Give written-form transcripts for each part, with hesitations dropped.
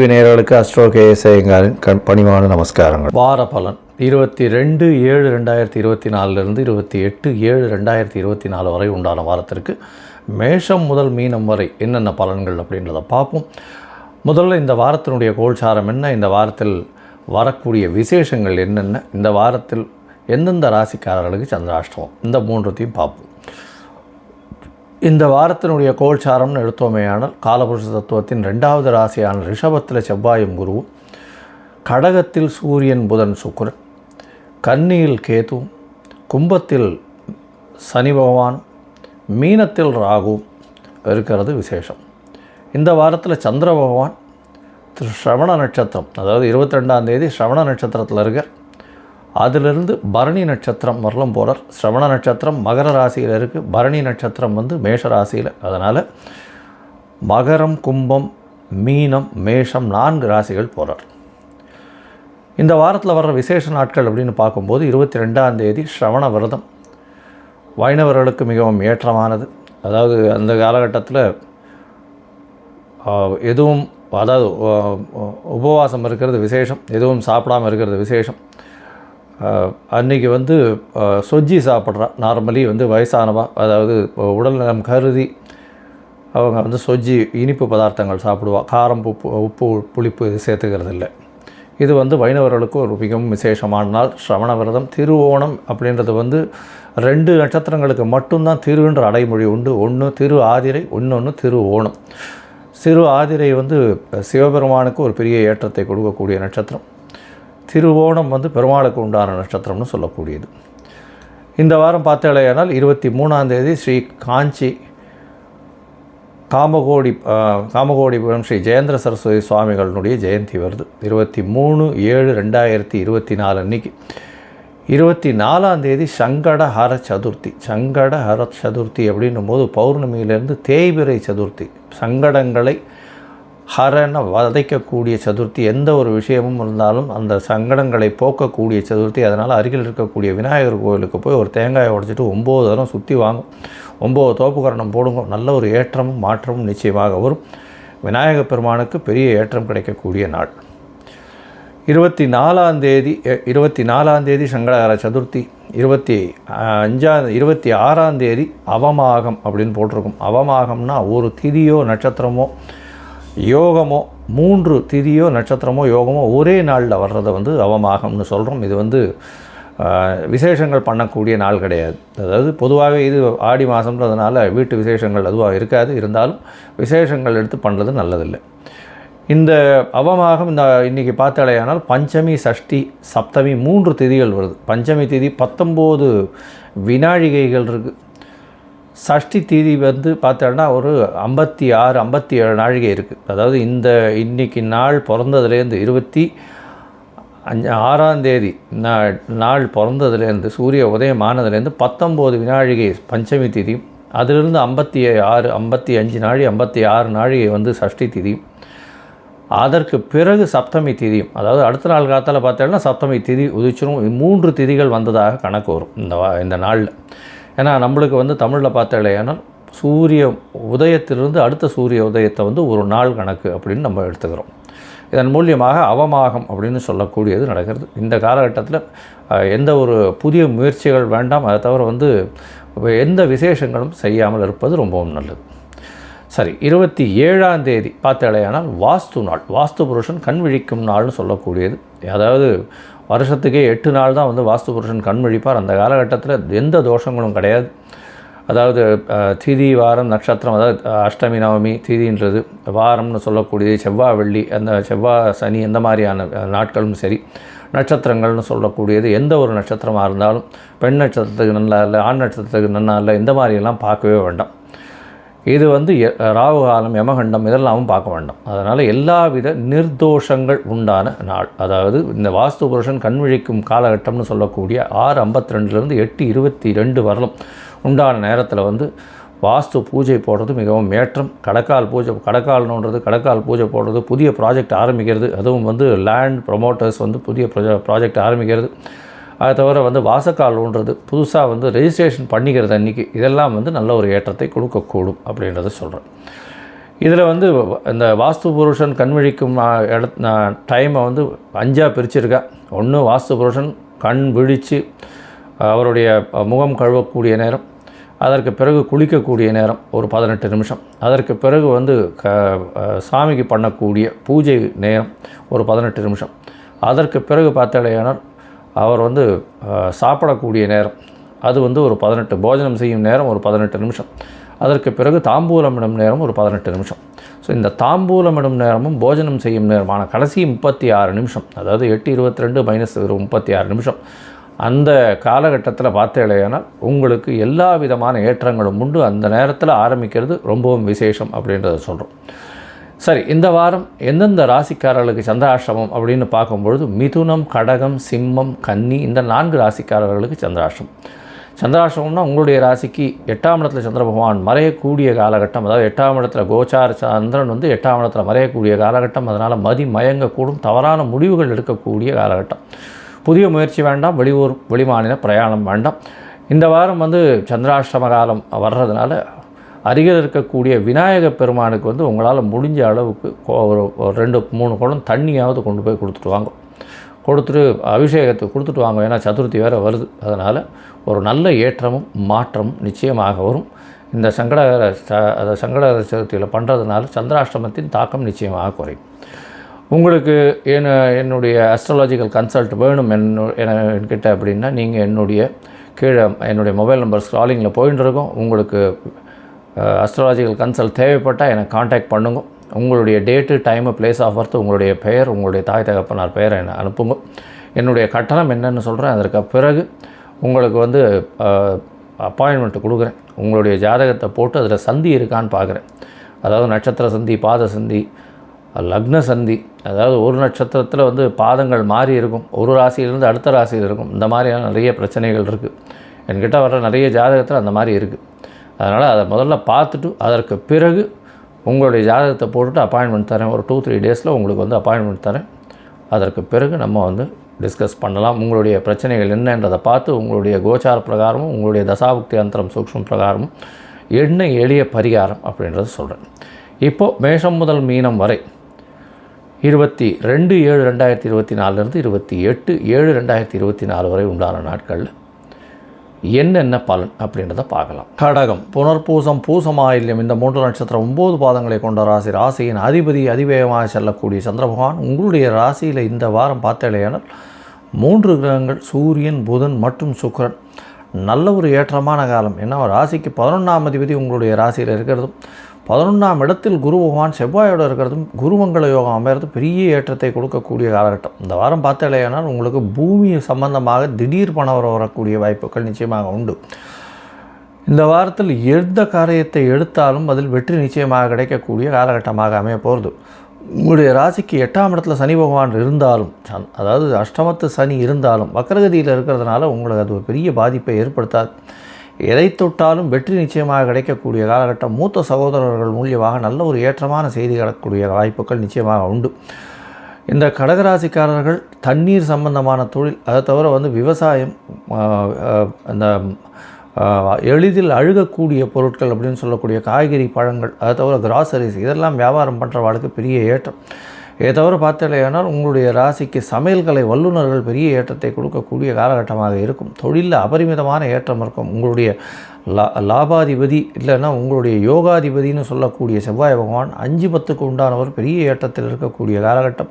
நேயர்களுக்கு அஸ்ட்ரோ கேஎஸ்ஐங்காரின் பணிவான நமஸ்காரங்கள். வார பலன் 22/7/2024 28/7/2024 வரை உண்டான வாரத்திற்கு மேஷம் முதல் மீனம் வரை என்னென்ன பலன்கள் அப்படின்றத பார்ப்போம். முதல்ல இந்த வாரத்தினுடைய கோல்சாரம் என்ன, இந்த வாரத்தில் வரக்கூடிய விசேஷங்கள் என்னென்ன, இந்த வாரத்தில் எந்தெந்த ராசிக்காரர்களுக்கு சந்திராஷ்டமம், இந்த மூன்றுத்தையும் பார்ப்போம். இந்த வாரத்தினுடைய கோல்சாரம்னு எடுத்தோமேயானால் காலபுருஷ தத்துவத்தின் 2வது ராசியான ரிஷபத்தில் செவ்வாயும் குருவும், கடகத்தில் சூரியன் புதன் சுக்கிரன், கன்னியில் கேது, கும்பத்தில் சனி பகவான், மீனத்தில் ராகு இருக்கிறது விசேஷம். இந்த வாரத்தில் சந்திர பகவான் ஸ்ரவண நட்சத்திரம், அதாவது 22ஆம் தேதி ஸ்ரவண நட்சத்திரத்தில் இருக்கார். அதிலிருந்து பரணி நட்சத்திரம் வரலும் போகிறார். ஸ்ரவண நட்சத்திரம் மகர ராசியில் இருக்குது, பரணி நட்சத்திரம் மேஷ ராசியில். அதனால் மகரம், கும்பம், மீனம், மேஷம் 4 ராசிகள் போகிறார். இந்த வாரத்தில் வர்ற விசேஷ நாட்கள் அப்படின்னு பார்க்கும்போது 22ஆம் தேதி ஸ்ரவண விரதம் வைணவர்களுக்கு மிகவும் ஏற்றமானது. அதாவது அந்த காலகட்டத்தில் எதுவும், அதாவது உபவாசம் இருக்கிறது விசேஷம், எதுவும் சாப்பிடாமல் இருக்கிறது விசேஷம். அன்றைக்கி சொஜ்ஜி சாப்பிட்றா. நார்மலி வயசானவா, அதாவது உடல் நலம் கருதி அவங்க சொஜ்ஜி இனிப்பு பதார்த்தங்கள் சாப்பிடுவா. காரம், உப்பு, புளிப்பு இது சேர்த்துக்கிறது இல்லை. இது வைணவர்களுக்கு ஒரு மிகவும் விசேஷமான நாள். ஸ்ரவண விரதம். திருவோணம் அப்படின்றது 2 நட்சத்திரங்களுக்கு மட்டும்தான் திருன்ற அடைமொழி உண்டு. ஒன்று திரு ஆதிரை, இன்னொன்று திரு ஓணம். சிறு ஆதிரை சிவபெருமானுக்கு ஒரு பெரிய ஏற்றத்தை கொடுக்கக்கூடிய நட்சத்திரம். திருவோணம் பெருமாளுக்கு உண்டான நட்சத்திரம்னு சொல்லக்கூடியது. இந்த வாரம் பார்த்தாலேயானால் 23ஆம் தேதி ஸ்ரீ காஞ்சி காமகோடிபுரம் ஸ்ரீ ஜெயேந்திர சரஸ்வதி சுவாமிகளுடைய ஜெயந்தி வருது. 23/7/2024 அன்றைக்கி. 24ஆம் தேதி சங்கடஹர சதுர்த்தி. சங்கடஹர சதுர்த்தி அப்படின்னும் போது பௌர்ணமியிலேருந்து தேய்பிறை சதுர்த்தி. சங்கடங்களை ஹரன வதைக்கக்கூடிய சதுர்த்தி. எந்த ஒரு விஷயமும் இருந்தாலும் அந்த சங்கடங்களை போக்கக்கூடிய சதுர்த்தி. அதனால் அருகில் இருக்கக்கூடிய விநாயகர் கோவிலுக்கு போய் ஒரு தேங்காயை உடைச்சிட்டு 9 தரம் சுற்றி வாங்கும், 9 தோப்புக்கரணம் போடுங்க. நல்ல ஒரு ஏற்றமும் மாற்றமும் நிச்சயமாக வரும். விநாயகப் பெருமானுக்கு பெரிய ஏற்றம் கிடைக்கக்கூடிய நாள். 24ஆம் தேதி சங்கடஹர சதுர்த்தி. 26ஆம் தேதி அவமாகம் அப்படின்னு போட்டிருக்கும். அவமாகம்னா ஒரு திதியோ நட்சத்திரமோ யோகமோ, 3 திதியோ நட்சத்திரமோ யோகமோ ஒரே நாளில் வர்றதை அவமாகம்னு சொல்கிறோம். இது விசேஷங்கள் பண்ணக்கூடிய நாள் கிடையாது. அதாவது பொதுவாகவே இது ஆடி மாதம்ன்றதுனால வீட்டு விசேஷங்கள் அதுவாக இருக்காது. இருந்தாலும் விசேஷங்கள் எடுத்து பண்ணுறது நல்லதில்லை. இந்த அவமாகம் இன்றைக்கி பார்த்தாலேயானால் பஞ்சமி, சஷ்டி, சப்தமி 3 திதிகள் வருது. பஞ்சமி திதி 19 வினாழிகைகள் இருக்குது. சஷ்டி தீதி பார்த்தோன்னா ஒரு 56-57 நாழிகை இருக்குது. அதாவது இன்றைக்கி நாள் பிறந்ததுலேருந்து 26ஆம் தேதி நாள் பிறந்ததுலேருந்து சூரிய உதயமானதுலேருந்து 19 வினாழிகை பஞ்சமி திதியும், அதிலிருந்து 55 நாழிகை 56 நாழிகை சஷ்டி திதியும், அதற்கு பிறகு சப்தமி திதியும். அதாவது அடுத்த நாள் காலத்தில் பார்த்தோன்னா சப்தமி திதி உதிச்சிரும். 3 திதிகள் வந்ததாக கணக்கு வரும் இந்த நாளில். ஏன்னா நம்மளுக்கு தமிழில் பார்த்தாலேயானால் சூரிய உதயத்திலிருந்து அடுத்த சூரிய உதயத்தை ஒரு நாள் கணக்கு அப்படின்னு நம்ம எடுத்துக்கிறோம். இதன் மூலியமாக அவமாகம் அப்படின்னு சொல்லக்கூடியது நடக்கிறது. இந்த காலகட்டத்தில் எந்த ஒரு புதிய முயற்சிகள் வேண்டாம். அதை தவிர எந்த விசேஷங்களும் செய்யாமல் இருப்பது ரொம்பவும் நல்லது. சரி, 27ஆம் தேதி பார்த்தாலேயானால் வாஸ்து நாள். வாஸ்து புருஷன் கண் விழிக்கும் நாள்னு சொல்லக்கூடியது. அதாவது வருஷத்துக்கே 8 நாள் தான் வாஸ்து புருஷன் கண் விழிப்பார். அந்த காலகட்டத்தில் எந்த தோஷங்களும் கிடையாது. அதாவது திதி, வாரம், நட்சத்திரம், அதாவது அஷ்டமி, நவமி, திதின்றது வாரம்னு சொல்லக்கூடியது. செவ்வாய், வெள்ளி, அந்த செவ்வாய், சனி இந்த மாதிரியான நாட்களும் சரி. நட்சத்திரங்கள்னு சொல்லக்கூடியது எந்த ஒரு நட்சத்திரமாக இருந்தாலும் பெண் நட்சத்திரத்துக்கு நல்லா இல்லை, ஆண் நட்சத்திரத்துக்கு நல்லா இல்லை, இந்த மாதிரியெல்லாம் பார்க்கவே வேண்டாம். இது ராகு காலம், யமகண்டம் இதெல்லாமும் பார்க்க வேண்டாம். அதனால் எல்லா வித நிர்தோஷங்கள் உண்டான நாள். அதாவது இந்த வாஸ்து புருஷன் கண்விழிக்கும் காலகட்டம்னு சொல்லக்கூடிய 6:52 8:22 வரலும் உண்டான நேரத்தில் வாஸ்து பூஜை போடுறது மிகவும் ஏற்றம். கடக்கால் பூஜை போடுறது, புதிய ப்ராஜெக்ட் ஆரம்பிக்கிறது, அதுவும் லேண்ட் ப்ரொமோட்டர்ஸ் புதிய ப்ராஜெக்ட் ஆரம்பிக்கிறது, அதை தவிர வந்து வாசக்கால் ஊன்றது, புதுசாக வந்து ரெஜிஸ்ட்ரேஷன் பண்ணிக்கிறது அன்றைக்கி, இதெல்லாம் வந்து நல்ல ஒரு ஏற்றத்தை கொடுக்கக்கூடும் அப்படின்றத சொல்கிறேன். இதில் வந்து இந்த வாஸ்து புருஷன் கண்விழிக்கும் டைமை வந்து 5ஆக பிரிச்சிருக்கா. ஒன்று வாஸ்து புருஷன் கண் விழித்து அவருடைய முகம் கழுவக்கூடிய நேரம், அதற்கு பிறகு குளிக்கக்கூடிய நேரம் ஒரு 18 நிமிஷம், அதற்கு பிறகு வந்து சாமிக்கு பண்ணக்கூடிய பூஜை நேரம் ஒரு 18 நிமிஷம், அதற்கு பிறகு பார்த்தாலேயானால் அவர் வந்து சாப்பிடக்கூடிய நேரம் அது வந்து ஒரு 18, போஜனம் செய்யும் நேரம் ஒரு 18 நிமிஷம், அதற்கு பிறகு தாம்பூலமிடும் நேரம் ஒரு 18 நிமிஷம். ஸோ இந்த தாம்பூலமிடும் நேரமும் போஜனம் செய்யும் நேரமான கடைசி 36 நிமிஷம், அதாவது 8:22 - 36 நிமிஷம், அந்த காலகட்டத்தில் பார்த்தேலையானால் உங்களுக்கு எல்லா விதமான ஏற்றங்களும் உண்டு. அந்த நேரத்தில் ஆரம்பிக்கிறது ரொம்பவும் விசேஷம் அப்படின்றத சொல்கிறோம். சரி, இந்த வாரம் எந்தெந்த ராசிக்காரர்களுக்கு சந்திராஷ்டமம் அப்படின்னு பார்க்கும்பொழுது மிதுனம், கடகம், சிம்மம், கன்னி இந்த 4 ராசிக்காரர்களுக்கு சந்திராஷ்டமம். சந்திராஷ்டமம்னா உங்களுடைய ராசிக்கு 8ஆம் இடத்துல சந்திர பகவான் மறையக்கூடிய காலகட்டம், அதாவது 8ஆம் இடத்துல கோச்சார சந்திரன் வந்து 8ஆம் இடத்துல மறையக்கூடிய காலகட்டம். அதனால் மயங்கக்கூடும், தவறான முடிவுகள் எடுக்கக்கூடிய காலகட்டம். புதிய முயற்சி வேண்டாம், வெளியூர் வெளிமாநில பிரயாணம் வேண்டாம். இந்த வாரம் வந்து சந்திராஷ்டம காலம் வர்றதுனால அருகில் இருக்கக்கூடிய விநாயக பெருமானுக்கு வந்து உங்களால் முடிஞ்ச அளவுக்கு ஒரு 2-3 குடம் தண்ணியாவது கொண்டு போய் கொடுத்துட்டு வாங்க, கொடுத்துட்டு அபிஷேகத்தை கொடுத்துட்டு வாங்க. ஏன்னா சதுர்த்தி வேறு வருது. அதனால் ஒரு நல்ல ஏற்றமும் மாற்றமும் நிச்சயமாக வரும். இந்த சங்கடகர சதுர்த்தியில் பண்ணுறதுனால சந்திராஷ்டமத்தின் தாக்கம் நிச்சயமாக குறையும். உங்களுக்கு என்னுடைய அஸ்ட்ராலஜிக்கல் கன்சல்ட் வேணும் என்கிட்ட அப்படின்னா நீங்கள் என்னுடைய கீழே என்னுடைய மொபைல் நம்பர் ஸ்க்ராலிங்கில் போயின்னு இருக்கோம். உங்களுக்கு அஸ்ட்ராலஜிக்கல் கன்சல்ட் தேவைப்பட்டால் எனக்கு காண்டாக்ட் பண்ணுங்க. உங்களுடைய date, time, place of birth, உங்களுடைய பெயர், உங்களுடைய தாய் தகப்பனார் பெயரை என்னை அனுப்புங்க. என்னுடைய கட்டணம் என்னென்னு சொல்கிறேன். அதற்கு பிறகு உங்களுக்கு வந்து அப்பாயின்மெண்ட்டு கொடுக்குறேன். உங்களுடைய ஜாதகத்தை போட்டு அதில் சந்தி இருக்கான்னு பார்க்குறேன். அதாவது நட்சத்திர சந்தி, பாத சந்தி, லக்ன சந்தி, அதாவது ஒரு நட்சத்திரத்தில் வந்து பாதங்கள் மாறி இருக்கும், ஒரு ராசியிலிருந்து அடுத்த ராசியில் இருக்கும். இந்த மாதிரியான நிறைய பிரச்சனைகள் இருக்குது. என்கிட்ட வர்ற நிறைய ஜாதகத்தில் அந்த மாதிரி இருக்குது. அதனால் அதை முதல்ல பார்த்துட்டு அதற்கு பிறகு உங்களுடைய ஜாதகத்தை போட்டுட்டு அப்பாயின்மெண்ட் தரேன். ஒரு 2-3 டேஸில் உங்களுக்கு வந்து அப்பாயின்மெண்ட் தரேன். அதற்கு பிறகு நம்ம வந்து டிஸ்கஸ் பண்ணலாம். உங்களுடைய பிரச்சனைகள் என்னன்றதை பார்த்து உங்களுடைய கோச்சார பிரகாரமும் உங்களுடைய தசாபுக்தி அந்தரம் சூக்ஷ்மம் பிரகாரமும் என்ன எளிய பரிகாரம் அப்படின்றத சொல்கிறேன். இப்போது மேஷம் முதல் மீனம் வரை 22/7/2024 28/7/2024 வரை உண்டான நாட்களில் என்னென்ன பலன் அப்படின்றத பார்க்கலாம். கடகம், புனர்பூசம், பூசமாயில்யம் இந்த 3 நட்சத்திரம் 9 பாதங்களை கொண்ட ராசி. ராசியின் அதிவேகமாக செல்லக்கூடிய சந்திர பகவான் உங்களுடைய ராசியில் இந்த வாரம் பார்த்தாலேயானால் 3 கிரகங்கள் சூரியன், புதன் மற்றும் சுக்கிரன் நல்ல ஒரு ஏற்றமான காலம். ஏன்னா ராசிக்கு 11ஆம் அதிபதி உங்களுடைய ராசியில் இருக்கிறதும் 11ஆம் இடத்தில் குரு பகவான் செவ்வாயோடு இருக்கிறதும் குருமங்கள யோகம் அமைகிறது பெரிய ஏற்றத்தை கொடுக்கக்கூடிய காலகட்டம். இந்த வாரம் பார்த்தாலேயானால் உங்களுக்கு பூமி சம்பந்தமாக திடீர் பணம் வரக்கூடிய வாய்ப்புகள் நிச்சயமாக உண்டு. இந்த வாரத்தில் எந்த காரியத்தை எடுத்தாலும் அதில் வெற்றி நிச்சயமாக கிடைக்கக்கூடிய காலகட்டமாக அமைய போகிறது. உங்களுடைய ராசிக்கு 8ஆம் இடத்துல சனி பகவான் இருந்தாலும், அதாவது அஷ்டமத்து சனி இருந்தாலும் வக்ரகதியில் இருக்கிறதுனால உங்களுக்கு அது ஒரு பெரிய பாதிப்பை ஏற்படுத்தாது. எதை தொட்டாலும் வெற்றி நிச்சயமாக கிடைக்கக்கூடிய காலகட்டம். மூத்த சகோதரர்கள் மூலியமாக நல்ல ஒரு ஏற்றமான செய்தி கிடைக்கக்கூடிய வாய்ப்புகள் நிச்சயமாக உண்டு. இந்த கடகராசிக்காரர்கள் தண்ணீர் சம்பந்தமான தொழில், அதை தவிர வந்து விவசாயம், அந்த எளிதில் அழுகக்கூடிய பொருட்கள் அப்படின்னு சொல்லக்கூடிய காய்கறி, பழங்கள், அதை தவிர கிராசரிஸ் இதெல்லாம் வியாபாரம் பண்ணுறவாளுக்கு பெரிய ஏற்றம். இதை தவிர பார்த்தாலேயானால் உங்களுடைய ராசிக்கு சமையல்கலை வல்லுநர்கள் பெரிய ஏற்றத்தை கொடுக்கக்கூடிய காலகட்டமாக இருக்கும். தொழிலில் அபரிமிதமான ஏற்றம் இருக்கும். உங்களுடைய லாபாதிபதி இல்லைன்னா உங்களுடைய யோகாதிபதினு சொல்லக்கூடிய செவ்வாய் பகவான் 5-10க்கு உண்டானவர் பெரிய ஏற்றத்தில் இருக்கக்கூடிய காலகட்டம்.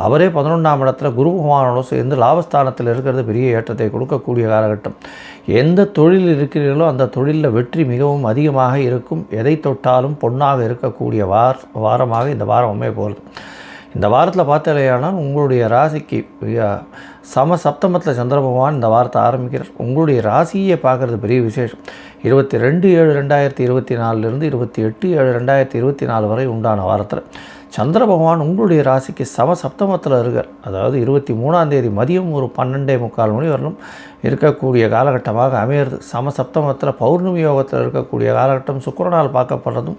அவரே 11ஆம் இடத்துல குரு பகவானோடு சேர்ந்து லாபஸ்தானத்தில் இருக்கிறது பெரிய ஏற்றத்தை கொடுக்கக்கூடிய காலகட்டம். எந்த தொழில் இருக்கிறீர்களோ அந்த தொழிலில் வெற்றி மிகவும் அதிகமாக இருக்கும். எதை தொட்டாலும் பொன்னாக இருக்கக்கூடிய வாரமாக இந்த வாரம் அமைய போகிறது. இந்த வாரத்தில் பார்த்தாலேயானால் உங்களுடைய ராசிக்கு சப்தமத்தில் சந்திர பகவான் இந்த வாரத்தை ஆரம்பிக்கிறார். உங்களுடைய ராசியை பார்க்குறது பெரிய விசேஷம். 22/7/2024 28/7/2024 வரை உண்டான வாரத்தில் சந்திர பகவான் உங்களுடைய ராசிக்கு சப்தமத்தில் இருக்கார். அதாவது 23ஆம் தேதி மதியம் ஒரு 12:45 மணி வரலும் இருக்கக்கூடிய காலகட்டமாக அமையிறது. சப்தமத்தில் பௌர்ணமி யோகத்தில் இருக்கக்கூடிய காலகட்டம். சுக்கிரனால் பார்க்கப்படுறதும்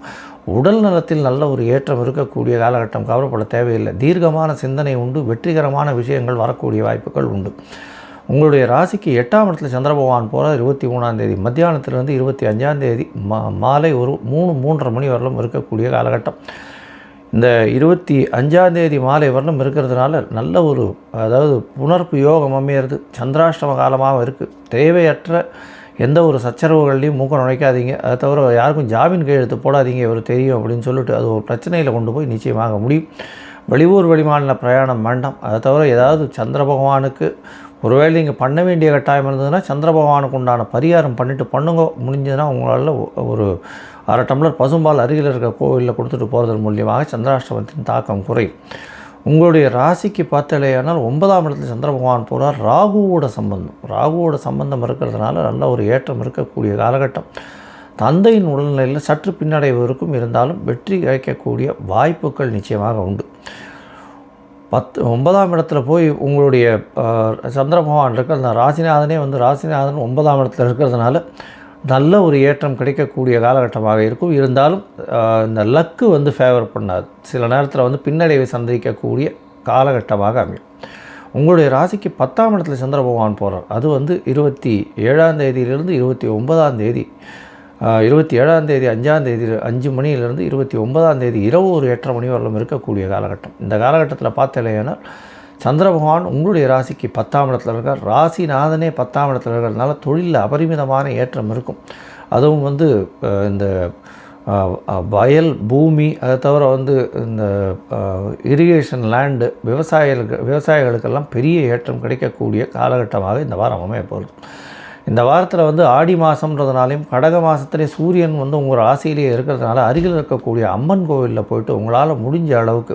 உடல் நலத்தில் நல்ல ஒரு ஏற்றம் இருக்கக்கூடிய காலகட்டம். கவலைப்பட தேவையில்லை. தீர்க்கமான சிந்தனை உண்டு. வெற்றிகரமான விஷயங்கள் வரக்கூடிய வாய்ப்புகள் உண்டு. உங்களுடைய ராசிக்கு 8ஆம் இடத்துல சந்திர பகவான் போகிறார் 23ஆம் தேதி மத்தியானத்துலேருந்து 25ஆம் தேதி மாலை ஒரு 3-3:30 மணி வரலும் இருக்கக்கூடிய காலகட்டம். இந்த 25ஆம் தேதி மாலை வரலும் இருக்கிறதுனால நல்ல ஒரு அதாவது புணர்ப்பு யோகம் அமையிறது. சந்திராஷ்டம காலமாக இருக்குது. தேவையற்ற எந்த ஒரு சச்சரவுகள்லையும் மூக்க நுழைக்காதீங்க. அதை தவிர யாருக்கும் ஜாமீன் கையெழுத்து போடாதீங்க, இவர் தெரியும் அப்படின்னு சொல்லிட்டு அது ஒரு பிரச்சனையில் கொண்டு போய் நிச்சயமாக முடியும். வெளியூர் வெளிமாநில பிரயாணம் வேண்டாம். அதை தவிர ஏதாவது சந்திர பகவானுக்கு ஒருவேளை நீங்கள் பண்ண வேண்டிய கட்டாயம் இருந்ததுன்னா சந்திர பகவானுக்கு உண்டான பரிகாரம் பண்ணிவிட்டு பண்ணுங்க. முடிஞ்சதுன்னா உங்களால் ஒரு 1/2 டம்ளர் பசும்பால் அருகில் இருக்க கோவிலில் கொடுத்துட்டு போகிறதன் மூலியமாக சந்திராஷ்டமத்தின் தாக்கம் குறையும். உங்களுடைய ராசிக்கு பார்த்தலையானால் 9ஆம் இடத்துல சந்திர பகவான் போகிறார். ராகுவோட சம்பந்தம் இருக்கிறதுனால நல்ல ஒரு ஏற்றம் இருக்கக்கூடிய காலகட்டம். தந்தையின் உடல்நிலையில் சற்று பின்னடைவு இருக்கும், இருந்தாலும் வெற்றி கிடைக்கக்கூடிய வாய்ப்புகள் நிச்சயமாக உண்டு. 9ஆம் இடத்துல போய் உங்களுடைய சந்திர பகவான் இருக்கிறது, ராசிநாதனே ராசிநாதன் 9ஆம் இடத்துல இருக்கிறதுனால நல்ல ஒரு ஏற்றம் கிடைக்கக்கூடிய காலகட்டமாக இருக்கும். இருந்தாலும் இந்த லக்கு ஃபேவர் பண்ணாது. சில நேரத்தில் பின்னடைவை சந்திக்கக்கூடிய காலகட்டமாக அமையும். உங்களுடைய ராசிக்கு 10ஆம் இடத்துல சந்திர பகவான் போகிறார். அது 27ஆம் தேதியிலிருந்து 29ஆம் தேதி 27ஆம் தேதி 5ஆம் தேதி 5 மணியிலிருந்து 29ஆம் தேதி இரவு ஒரு 8:30 மணி வரலும் இருக்கக்கூடிய காலகட்டம். இந்த காலகட்டத்தில் பார்த்தலையானால் சந்திர பகவான் உங்களுடைய ராசிக்கு 10ஆம் இடத்துல இருக்கார். ராசிநாதனே 10ஆம் இடத்துல இருக்கிறதுனால தொழிலில் அபரிமிதமான ஏற்றம் இருக்கும். அதுவும் இந்த வயல் பூமி, அதை தவிர இந்த இரிகேஷன் லேண்டு விவசாயிகளுக்கெல்லாம் பெரிய ஏற்றம் கிடைக்கக்கூடிய காலகட்டமாக இந்த வாரம் அமைய போகிறது. இந்த வாரத்தில் ஆடி மாதம்ன்றதுனாலையும் கடக மாதத்துலேயே சூரியன் உங்கள் ராசியிலேயே இருக்கிறதுனால அருகில் இருக்கக்கூடிய அம்மன் கோவிலில் போயிட்டு உங்களால் முடிஞ்ச அளவுக்கு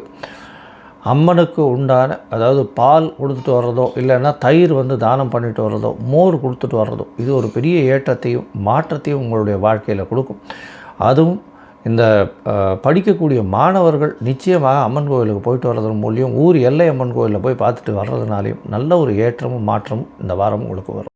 அம்மனுக்கு உண்டான அதாவது பால் கொடுத்துட்டு வர்றதோ இல்லைன்னா தயிர் தானம் பண்ணிட்டு வர்றதோ மோர் கொடுத்துட்டு வர்றதோ இது ஒரு பெரிய ஏற்றத்தையும் மாற்றத்தையும் உங்களுடைய வாழ்க்கையில் கொடுக்கும். அதுவும் இந்த படிக்கக்கூடிய மாணவர்கள் நிச்சயமாக அம்மன் கோவிலுக்கு போயிட்டு வர்றதன் மூலியம் ஊர் எல்லை அம்மன் கோவிலில் போய் பார்த்துட்டு வர்றதுனாலையும் நல்ல ஒரு ஏற்றமும் மாற்றமும் இந்த வாரம் உங்களுக்கு வரும்.